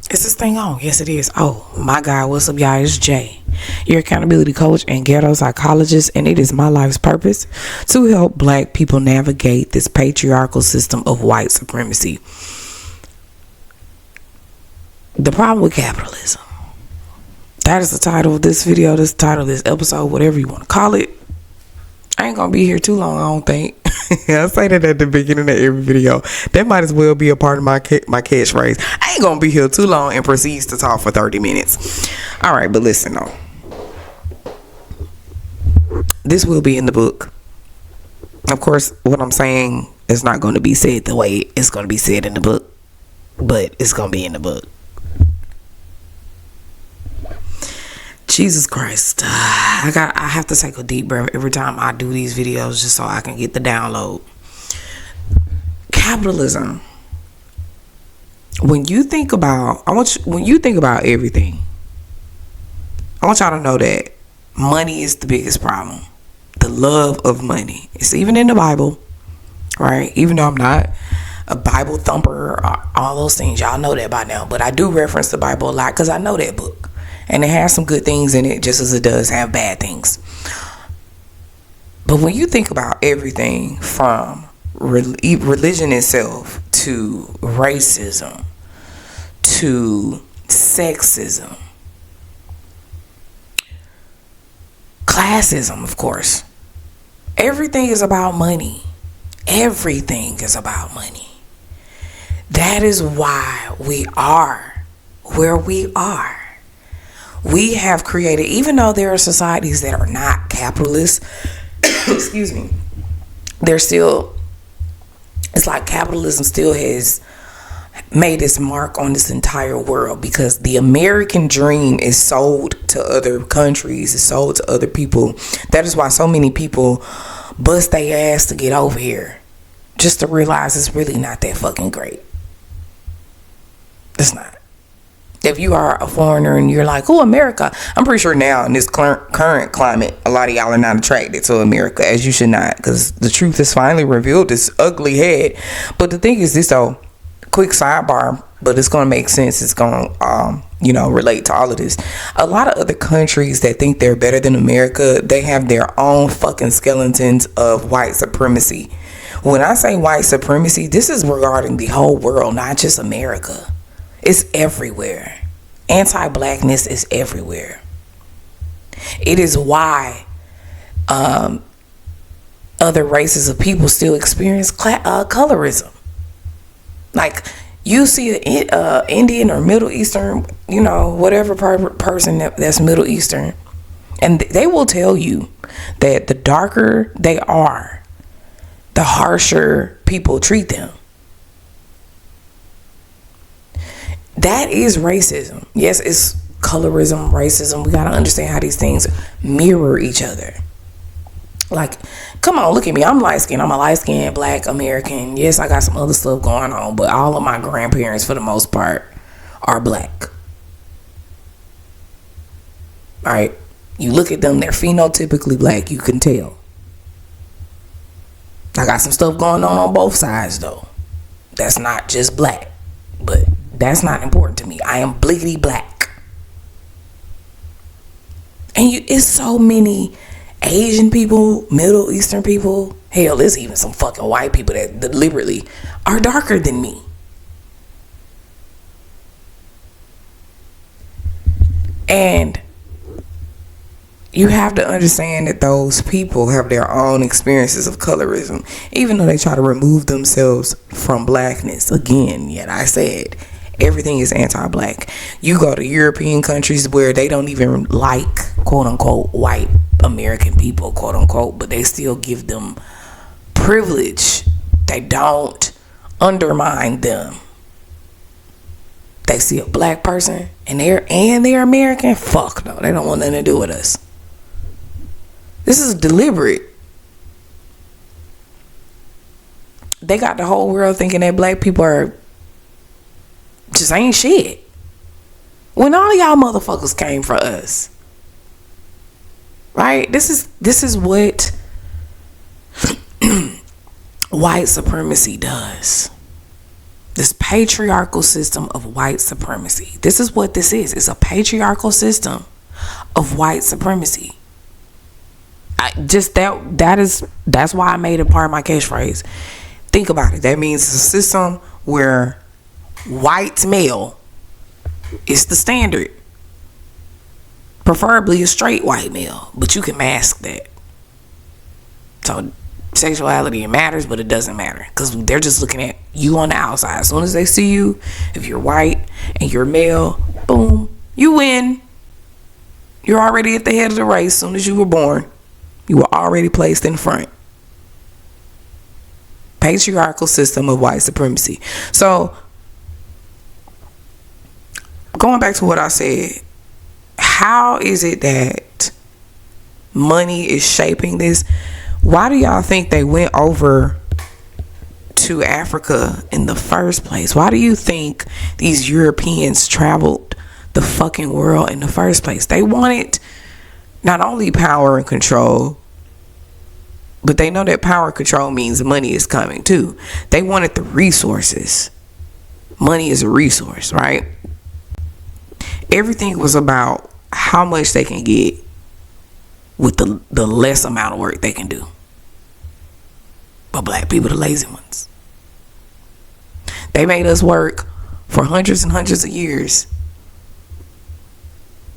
Is this thing on? Yes, it is. Oh, my God. What's up, y'all? It's Jay, your accountability coach and ghetto psychologist, and it is my life's purpose to help Black people navigate this patriarchal system of white supremacy. The problem with capitalism. That is the title of this video, this title of this episode, whatever you want to call it. I ain't gonna be here too long, I don't think. I say that at the beginning of every video. That might as well be a part of my catchphrase. I ain't gonna be here too long and proceeds to talk for 30 minutes. All right, but listen though. This will be in the book. Of course, what I'm saying is not going to be said the way it's going to be said in the book, but it's going to be in the book. Jesus Christ. I have to take a deep breath every time I do these videos just so I can get the download. Capitalism. When you think about everything, I want y'all to know that money is the biggest problem. The love of money. It's even in the Bible, right? Even though I'm not a Bible thumper or all those things, y'all know that by now, but I do reference the Bible a lot because I know that book. And it has some good things in it just as it does have bad things. But when you think about everything from religion itself to racism to sexism, classism, of course, everything is about money. Everything is about money. That is why we are where we are. We have created, even though there are societies that are not capitalist, excuse me, they're still, it's like capitalism still has made its mark on this entire world because the American dream is sold to other countries, is sold to other people. That is why so many people bust their ass to get over here just to realize it's really not that fucking great. It's not. If you are a foreigner and you're like, oh, America, I'm pretty sure now in this current climate, a lot of y'all are not attracted to America, as you should not, because the truth is finally revealed its ugly head. But the thing is this, though, quick sidebar, but it's going to make sense. It's going to, relate to all of this. A lot of other countries that think they're better than America, they have their own fucking skeletons of white supremacy. When I say white supremacy, this is regarding the whole world, not just America. It's everywhere. Anti-blackness is everywhere. It is why other races of people still experience colorism. Like, you see an Indian or Middle Eastern, whatever person that's Middle Eastern, and they will tell you that the darker they are, the harsher people treat them. That is racism. Yes, it's colorism, racism. We got to understand how these things mirror each other. Like, come on, look at me. I'm light-skinned. I'm a light-skinned Black American. Yes, I got some other stuff going on, but all of my grandparents, for the most part, are Black. All right? You look at them, they're phenotypically Black. You can tell. I got some stuff going on both sides, though. That's not just Black, but that's not important to me. I am bliggity Black. And it's so many Asian people, Middle Eastern people. Hell, there's even some fucking white people that deliberately are darker than me. And you have to understand that those people have their own experiences of colorism, even though they try to remove themselves from blackness. Again, yet I said, everything is anti-black. You go to European countries where they don't even like, quote unquote, white American people, quote unquote, but they still give them privilege. They don't undermine them. They see a Black person and they're American. Fuck no, they don't want nothing to do with us. This is deliberate. They got the whole world thinking that Black people are just ain't shit. When all of y'all motherfuckers came for us. Right? This is what white supremacy does. This patriarchal system of white supremacy. This is what this is. It's a patriarchal system of white supremacy. That's why I made it part of my catchphrase. Think about it. That means it's a system where white male is the standard. Preferably a straight white male, but you can mask that. So sexuality, it matters, but it doesn't matter because they're just looking at you on the outside. As soon as they see you, if you're white and you're male, boom, you win. You're already at the head of the race. As soon as you were born, you were already placed in front. Patriarchal system of white supremacy. So going back to what I said, how is it that money is shaping this? Why do y'all think they went over to Africa in the first place? Why do you think these Europeans traveled the fucking world in the first place? They wanted not only power and control, but they know that power and control means money is coming too. They wanted the resources. Money is a resource, right? Everything was about how much they can get with the less amount of work they can do. But black people, the lazy ones. They made us work for hundreds and hundreds of years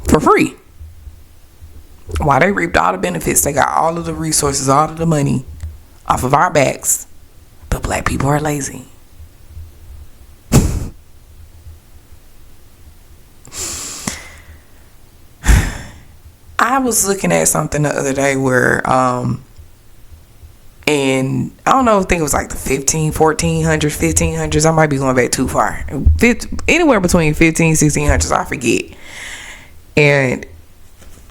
for free. While they reaped all the benefits, they got all of the resources, all of the money off of our backs. But black people are lazy. I was looking at something the other day where and I don't know, I think it was like the 1500s. I might be going back too far. Anywhere between 1600s, I forget. And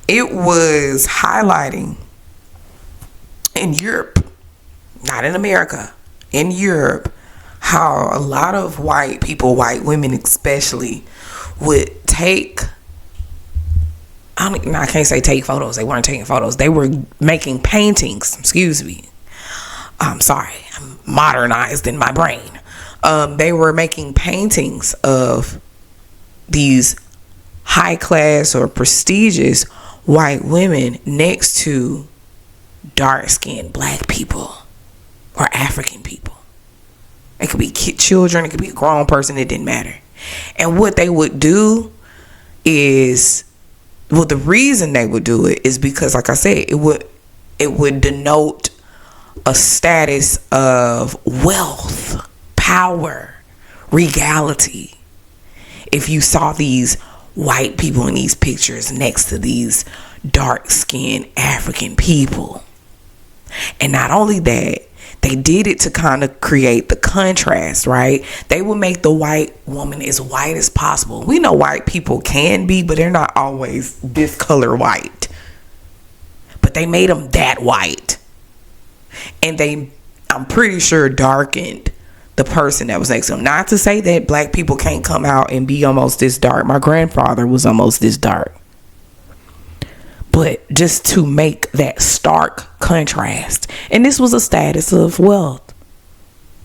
it was highlighting in Europe, not in America, in Europe, how a lot of white people, white women especially, would take, I can't say take photos. They weren't taking photos. They were making paintings. Excuse me. I'm sorry. I'm modernized in my brain. They were making paintings of these high class or prestigious white women next to dark skinned black people or African people. It could be children. It could be a grown person. It didn't matter. And what they would do is, well, the reason they would do it is because, like I said, it would denote a status of wealth, power, regality. If you saw these white people in these pictures next to these dark-skinned African people. And not only that, they did it to kind of create the contrast, right? They would make the white woman as white as possible. We know white people can be, but they're not always this color white. But they made them that white. And they, I'm pretty sure, darkened the person that was next to them. Not to say that black people can't come out and be almost this dark. My grandfather was almost this dark. But just to make that stark contrast. And this was a status of wealth,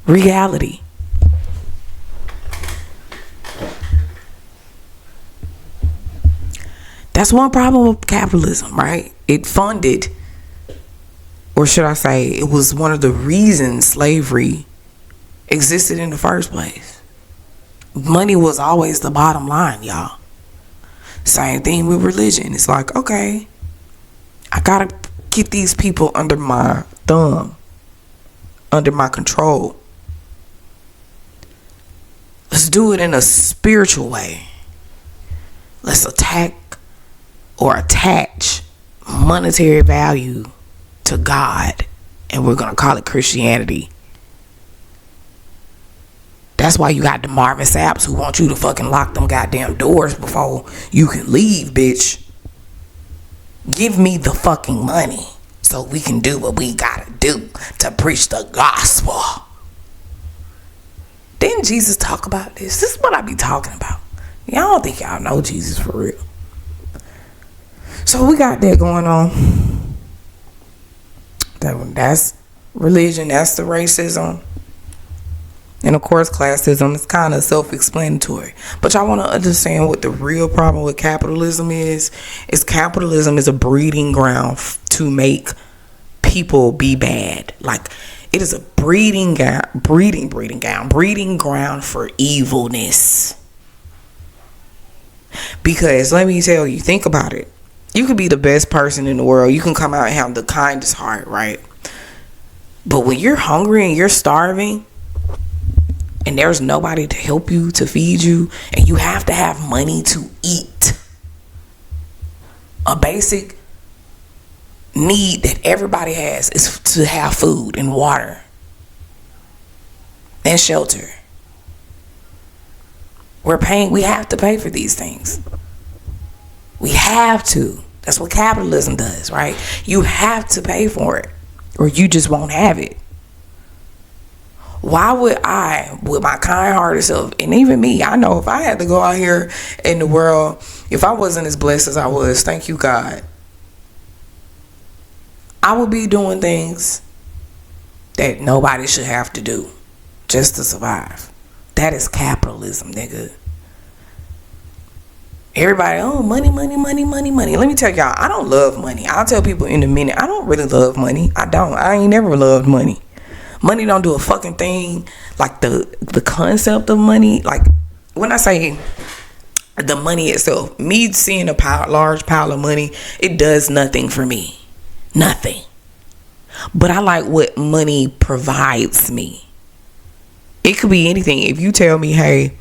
reality. That's one problem with capitalism, right? It funded, or should I say, it was one of the reasons slavery existed in the first place. Money was always the bottom line, y'all. Same thing with religion. It's like, okay, I gotta get these people under my thumb, under my control. Let's do it in a spiritual way. Let's attack or attach monetary value to God, and we're gonna call it Christianity. That's why you got the Marvin Saps who want you to fucking lock them goddamn doors before you can leave, bitch. Give me the fucking money so we can do what we gotta do to preach the gospel. Didn't Jesus talk about this? This is what I be talking about. Y'all don't think y'all know Jesus for real. So we got that going on. That's religion. That's the racism. And of course, classism is kind of self-explanatory. But y'all want to understand what the real problem with capitalism is? Capitalism is a breeding ground to make people be bad. Like, it is a breeding ground for evilness. Because let me tell you, think about it. You could be the best person in the world. You can come out and have the kindest heart, right? But when you're hungry and you're starving, and there's nobody to help you, to feed you, and you have to have money to eat, a basic need that everybody has is to have food and water and shelter. We have to pay for these things. We have to. That's what capitalism does, right? You have to pay for it, or you just won't have it. Why would I, with my kind-hearted self, and even me, I know if I had to go out here in the world, if I wasn't as blessed as I was, thank you, God, I would be doing things that nobody should have to do just to survive. That is capitalism, nigga. Everybody, money. Let me tell y'all, I don't love money. I'll tell people in a minute, I don't really love money. I ain't never loved money. Money don't do a fucking thing. Like the concept of money, like when I say the money itself, me seeing a large pile of money, it does nothing for me. Nothing. But I like what money provides me. It could be anything. If you tell me, hey,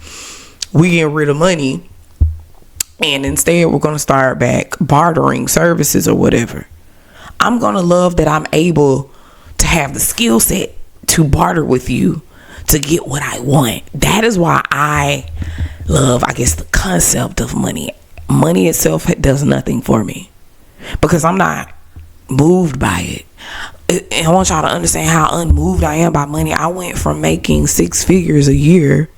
we getting rid of money, and instead we're going to start back bartering services or whatever, I'm going to love that I'm able to have the skill set to barter with you to get what I want. That is why I love, I guess, the concept of money. Money itself does nothing for me because I'm not moved by it. And I want y'all to understand how unmoved I am by money. I went from making 6 figures a year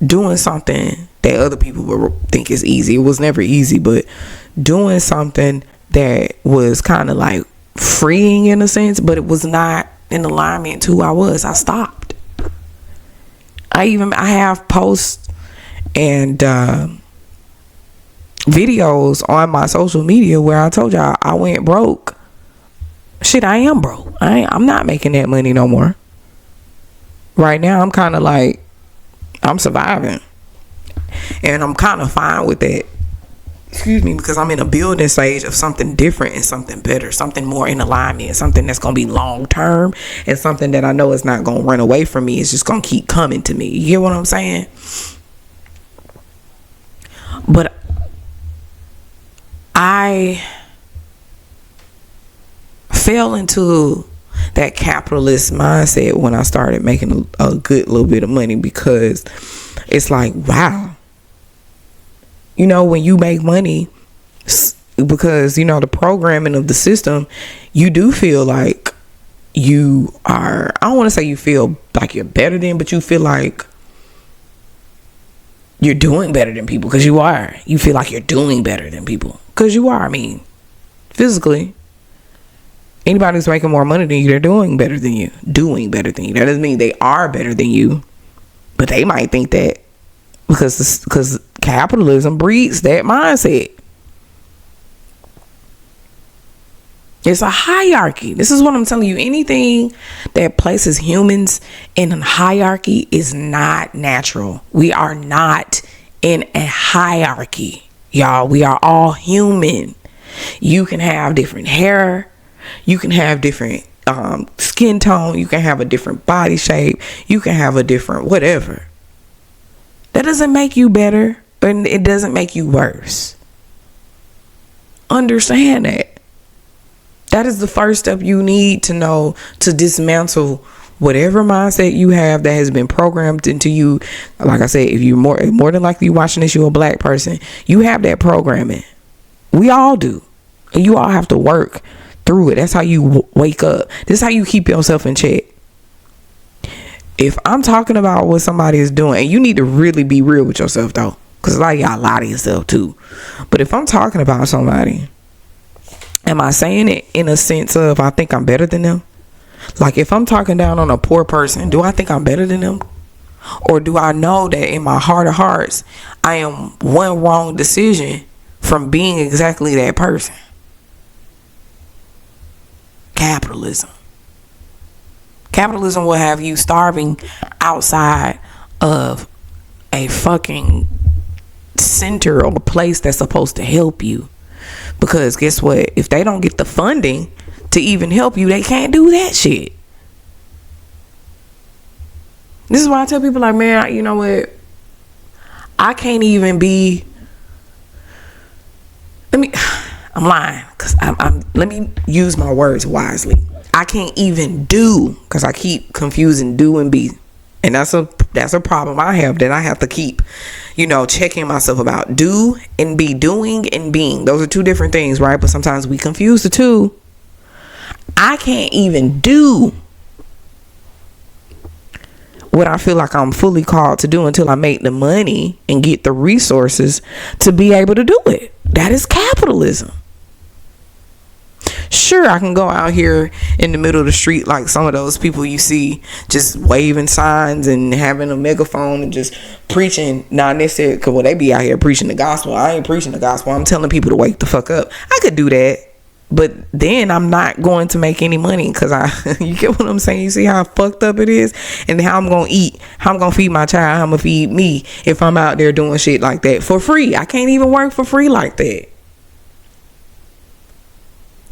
doing something that other people would think is easy. It was never easy, but doing something that was kind of like freeing in a sense, but it was not in alignment to who I was. I stopped. I have posts and videos on my social media where I told y'all I went broke. Shit, I am broke. I'm not making that money no more. Right now, I'm kind of like, I'm surviving. And I'm kind of fine with that. Excuse me, because I'm in a building stage of something different and something better, something more in alignment, something that's going to be long term, and something that I know is not going to run away from me. It's just going to keep coming to me. You get what I'm saying? But I fell into that capitalist mindset when I started making a good little bit of money, because it's like, wow, you know, when you make money, because, you know, the programming of the system, you do feel like you are, I don't want to say you feel like you're better than, but you feel like you're doing better than people, because you are. You feel like you're doing better than people, because you are. I mean, physically, anybody who's making more money than you, they're doing better than you. That doesn't mean they are better than you, but they might think that because capitalism breeds that mindset. It's a hierarchy. This is what I'm telling you. Anything that places humans in a hierarchy is not natural. We are not in a hierarchy, y'all. We are all human. You can have different hair. You can have different skin tone. You can have a different body shape. You can have a different whatever. That doesn't make you better, and it doesn't make you worse. Understand that. That is the first step you need to know to dismantle whatever mindset you have that has been programmed into you. Like I said, if you're more than likely watching this, you're a black person. You have that programming. We all do. And you all have to work through it. That's how you wake up. This is how you keep yourself in check. If I'm talking about what somebody is doing, and you need to really be real with yourself though, because like y'all lie to yourself too. But if I'm talking about somebody, am I saying it in a sense of I think I'm better than them? Like, if I'm talking down on a poor person, do I think I'm better than them? Or do I know that in my heart of hearts, I am one wrong decision from being exactly that person? Capitalism. Capitalism will have you starving outside of a fucking center or place that's supposed to help you. Because guess what? If they don't get the funding to even help you, they can't do that shit. This is why I tell people, like, man, you know what? I can't even be. I'm lying, because let me use my words wisely. I can't even do, because I keep confusing do and be. And that's a problem I have, that I have to keep, checking myself about. Do and be, doing and being. Those are two different things, right? But sometimes we confuse the two. I can't even do what I feel like I'm fully called to do until I make the money and get the resources to be able to do it. That is capitalism. Sure, I can go out here in the middle of the street like some of those people you see just waving signs and having a megaphone and just preaching. Not necessarily, because they be out here preaching the gospel. I ain't preaching the gospel. I'm telling people to wake the fuck up. I could do that. But then I'm not going to make any money, because you get what I'm saying? You see how fucked up it is? And how I'm going to eat, how I'm going to feed my child, how I'm going to feed me if I'm out there doing shit like that for free. I can't even work for free like that.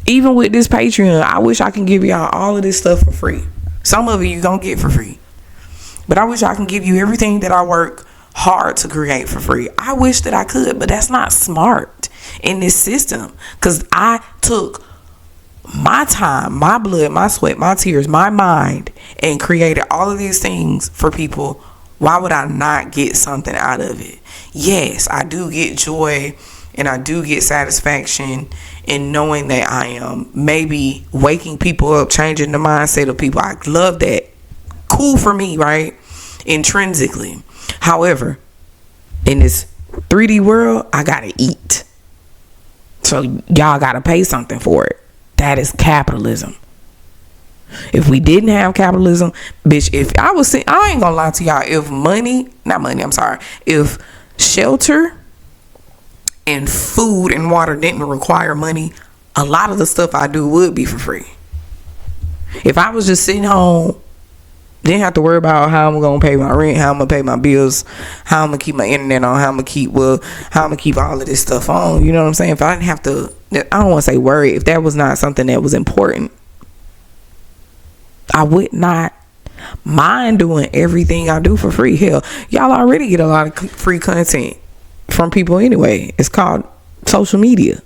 Even with this Patreon, I wish I can give y'all all of this stuff for free. Some of it you don't get for free. But I wish I can give you everything that I work hard to create for free. I wish that I could, but that's not smart in this system, because I took my time, my blood, my sweat, my tears, my mind, and created all of these things for people. Why would I not get something out of it? Yes, I do get joy and I do get satisfaction in knowing that I am maybe waking people up, changing the mindset of people. I love that. Cool for me, right? Intrinsically. However, in this 3D world, I gotta eat. So y'all gotta pay something for it. That is capitalism. If we didn't have capitalism, bitch, I ain't gonna lie to y'all, if shelter and food and water didn't require money, a lot of the stuff I do would be for free. If I was just sitting home, didn't have to worry about how I'm gonna pay my rent, how I'm gonna pay my bills, how I'm gonna keep my internet on, how I'm gonna keep all of this stuff on. You know what I'm saying? If I didn't have to, I don't want to say worry. If that was not something that was important, I would not mind doing everything I do for free. Hell, y'all already get a lot of free content from people anyway. It's called social media.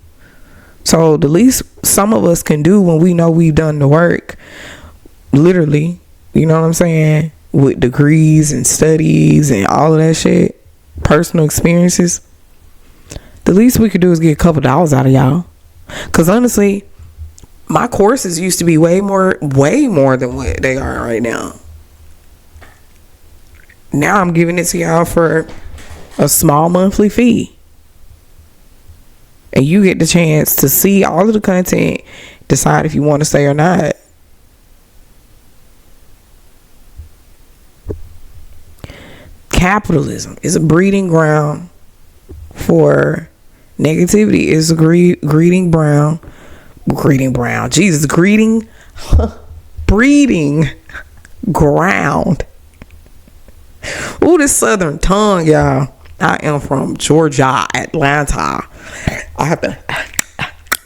So the least some of us can do when we know we've done the work, literally, you know what I'm saying, with degrees and studies and all of that shit, personal experiences, the least we could do is get a couple dollars out of y'all. Because honestly, my courses used to be way more than what they are right now. Now I'm giving it to y'all for a small monthly fee. And you get the chance to see all of the content, decide if you want to stay or not. Capitalism is a breeding ground for negativity. It's a breeding ground. Breeding ground. Ooh, this southern tongue, y'all. I am from Georgia, Atlanta. I have to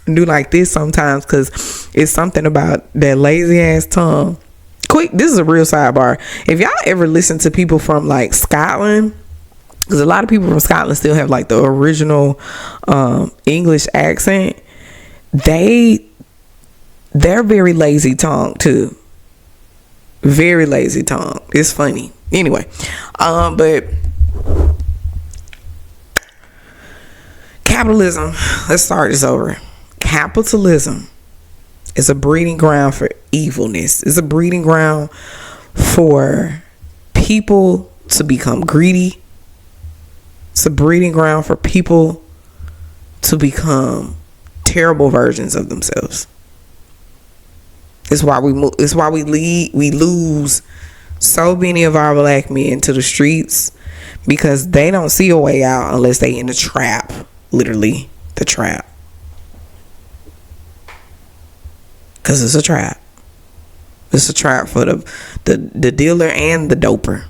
do like this sometimes because it's something about that lazy ass tongue. Quick, this is a real sidebar. If y'all ever listen to people from like Scotland, because a lot of people from Scotland still have like the original English accent, they're very lazy tongue too. Very lazy tongue. It's funny. Anyway, but capitalism, let's start this over. Capitalism is a breeding ground for evilness. It's a breeding ground for people to become greedy. It's a breeding ground for people to become terrible versions of themselves. It's why we lose so many of our black men to the streets, because they don't see a way out unless they in the trap. Literally the trap. Because it's a trap. It's a trap for the dealer and the doper.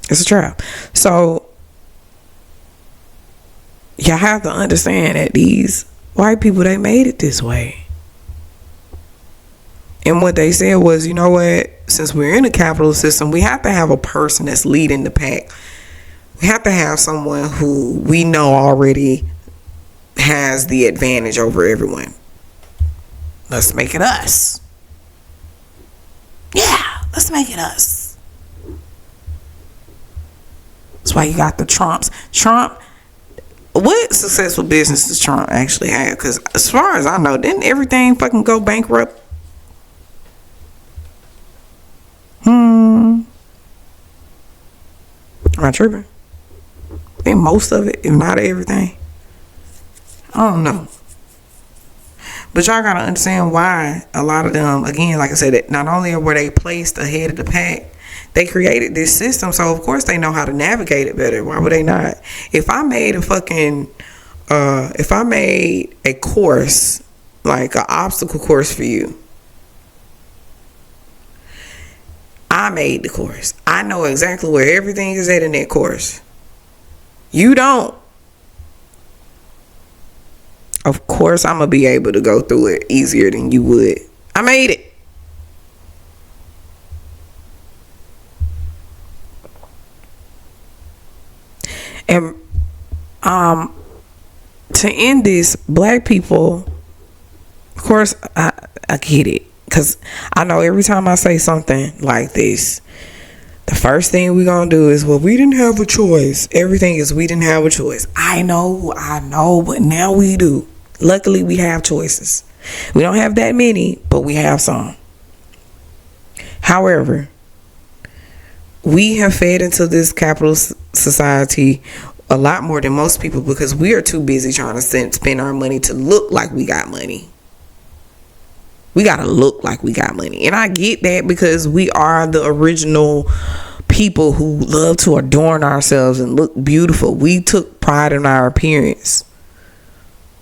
It's a trap. So y'all have to understand that these white people, they made it this way. And what they said was, you know what? Since we're in a capitalist system, we have to have a person that's leading the pack. We have to have someone who we know already has the advantage over everyone. Let's make it us. Yeah, let's make it us. That's why you got the Trumps. Trump, what successful business does Trump actually have? Because as far as I know, didn't everything fucking go bankrupt? Am I tripping? I think most of it, if not everything. I don't know. But y'all gotta understand why a lot of them, again, like I said, not only were they placed ahead of the pack, they created this system, so of course they know how to navigate it better. Why would they not? If I made a course, like an obstacle course for you, I made the course. I know exactly where everything is at in that course. You don't. Of course I'm gonna be able to go through it easier than you would. I made it. And to end this, black people, of course, I get it, because I know every time I say something like this, the first thing we're gonna do is, well, we didn't have a choice. Everything is, we didn't have a choice. I know, but now we do. Luckily, we have choices. We don't have that many, but we have some. However, we have fed into this capitalist society a lot more than most people, because we are too busy trying to spend our money to look like we got money. We gotta look like we got money. And I get that, because we are the original people who love to adorn ourselves and look beautiful. We took pride in our appearance.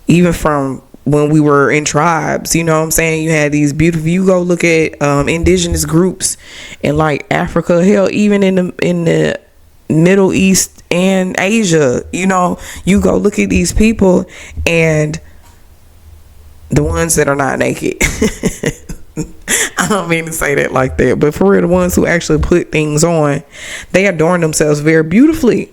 Even from when we were in tribes, you know what I'm saying? You had these beautiful, you go look at indigenous groups in like Africa, hell, even in the Middle East and Asia, you know, you go look at these people, and the ones that are not naked. I don't mean to say that like that, but for real, the ones who actually put things on, they adorn themselves very beautifully.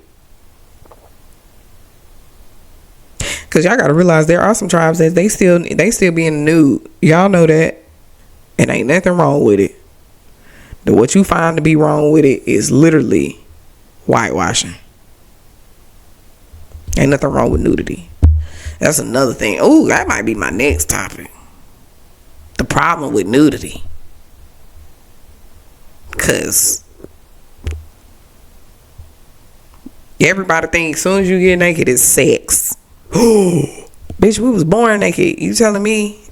Because y'all got to realize there are some tribes that they still being nude. Y'all know that. And ain't nothing wrong with it. What you find to be wrong with it is literally whitewashing. Ain't nothing wrong with nudity. That's another thing. Oh, that might be my next topic. The problem with nudity. Because everybody thinks as soon as you get naked, it's sex. Bitch, we was born naked. You telling me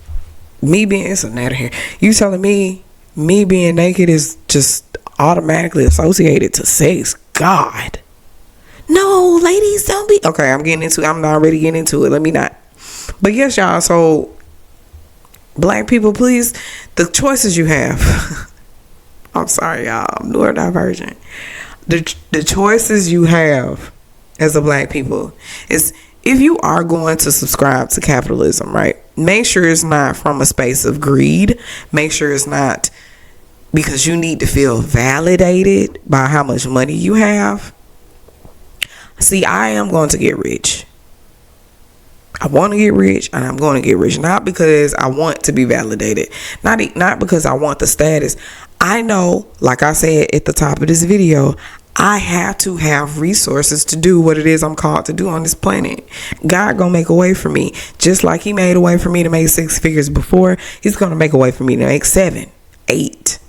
being, it's a natter here. You telling me being naked is just automatically associated to sex? God. No, ladies, don't be. Okay, I'm already getting into it. Let me not. But yes, y'all, so black people, please, the choices you have. I'm sorry, y'all. I'm neurodivergent. The choices you have as a black people is, if you are going to subscribe to capitalism, right, make sure it's not from a space of greed. Make sure it's not because you need to feel validated by how much money you have. See, I am going to get rich. I want to get rich, and I'm going to get rich. Not because I want to be validated. Not because I want the status. I know, like I said at the top of this video, I have to have resources to do what it is I'm called to do on this planet. God gonna make a way for me. Just like he made a way for me to make 6 figures before, he's gonna make a way for me to make 7, 8.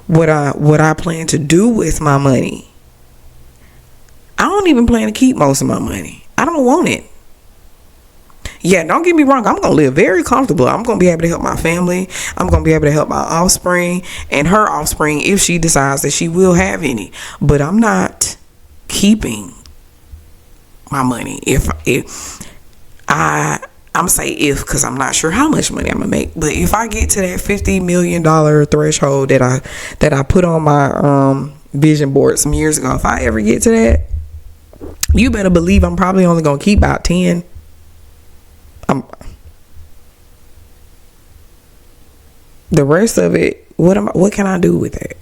What I plan to do with my money, I don't even plan to keep most of my money. I don't want it. Yeah, don't get me wrong. I'm going to live very comfortable. I'm going to be able to help my family. I'm going to be able to help my offspring and her offspring if she decides that she will have any. But I'm not keeping my money. I'm say if, because I'm not sure how much money I'm gonna make. But if I get to that $50 million threshold that I put on my vision board some years ago, if I ever get to that, you better believe I'm probably only gonna keep about 10. The rest of it, what can I do with it?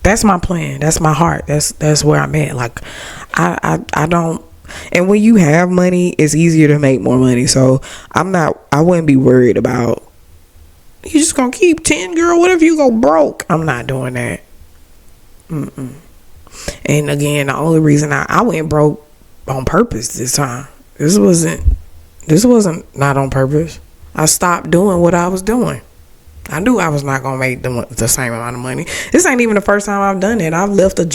That's my plan. That's my heart. That's where I'm at. Like, I don't. And when you have money, it's easier to make more money. So I wouldn't be worried about, you just gonna keep 10, girl. What if you go broke? I'm not doing that. And again, the only reason I went broke on purpose this time. This wasn't not on purpose. I stopped doing what I was doing. I knew I was not going to make the same amount of money. This ain't even the first time I've done it. I've left a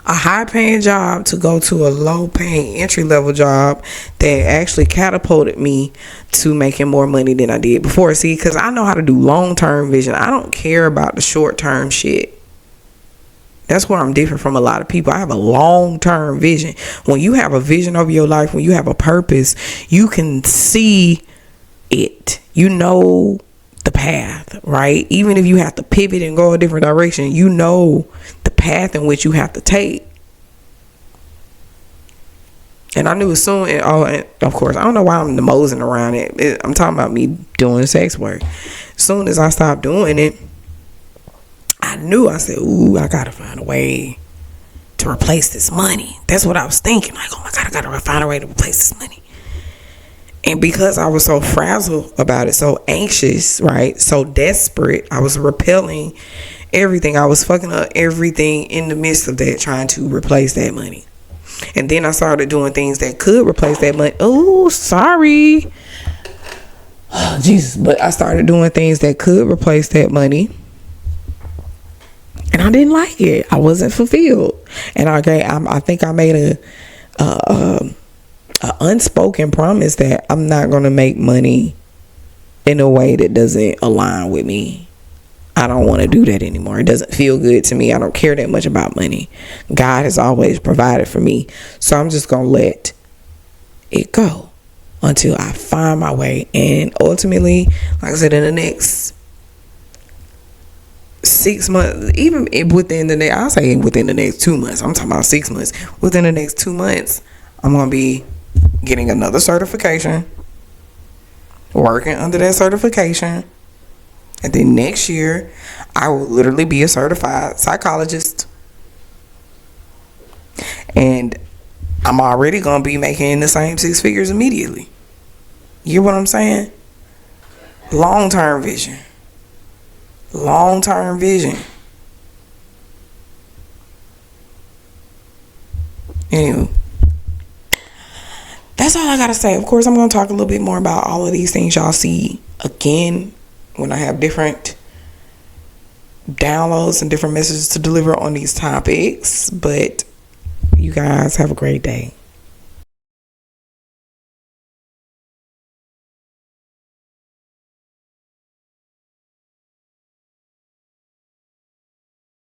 high-paying job to go to a low-paying entry-level job that actually catapulted me to making more money than I did before. See, because I know how to do long-term vision. I don't care about the short-term shit. That's where I'm different from a lot of people. I have a long-term vision. When you have a vision over your life, when you have a purpose, you can see it. You know the path, right? Even if you have to pivot and go a different direction, you know the path in which you have to take. And I knew as soon, and of course, I don't know why I'm moseying around it. I'm talking about me doing sex work. As soon as I stopped doing it, I knew, I said, ooh, I gotta find a way to replace this money. That's what I was thinking. Like, oh my God, I gotta find a way to replace this money. And because I was so frazzled about it, so anxious, right, so desperate, I was repelling everything. I was fucking up everything in the midst of that, trying to replace that money. And then I started doing things that could replace that money. Oh, sorry. Oh, Jesus. But I started doing things that could replace that money. And I didn't like it. I wasn't fulfilled. And I think I made a unspoken promise that I'm not going to make money in a way that doesn't align with me. I don't want to do that anymore. It doesn't feel good to me. I don't care that much about money. God has always provided for me. So I'm just going to let it go until I find my way. And ultimately, like I said, in the next 6 months, even within the next, I'll say within the next 2 months, I'm talking about 6 months. Within the next 2 months, I'm going to be getting another certification, working under that certification, and then next year I will literally be a certified psychologist, and I'm already gonna be making the same 6 figures immediately. You get what I'm saying? Long-term vision. Anywho, that's all I gotta say. Of course, I'm gonna talk a little bit more about all of these things y'all see again when I have different downloads and different messages to deliver on these topics. But you guys have a great day.